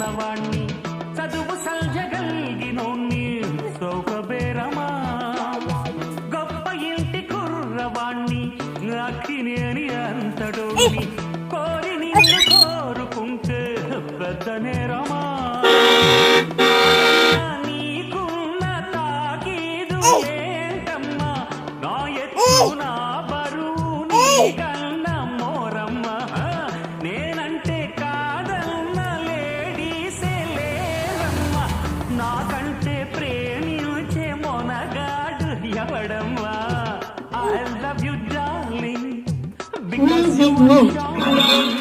ఉన్నవాణ్ణి చదువు సల్జగల్గినోణ్ణి సౌకబేరమా గొప్ప ఇంటి కుర్రవాణ్ణి అక్కినేని అంతడోని కోరి నిన్ను కోరుకుంటే పెద్ద నేరమా నీకున్న తాకీదు ఏంటమ్మా నా ఎత్తు నా బరువు నీకన్న మోరమ్మ నేనంటే కాదన్న లేడీసే లేరమ్మా నాకంటే ప్రేమించే Monagadu ఎవడమ్మా I love you darling because you are darling.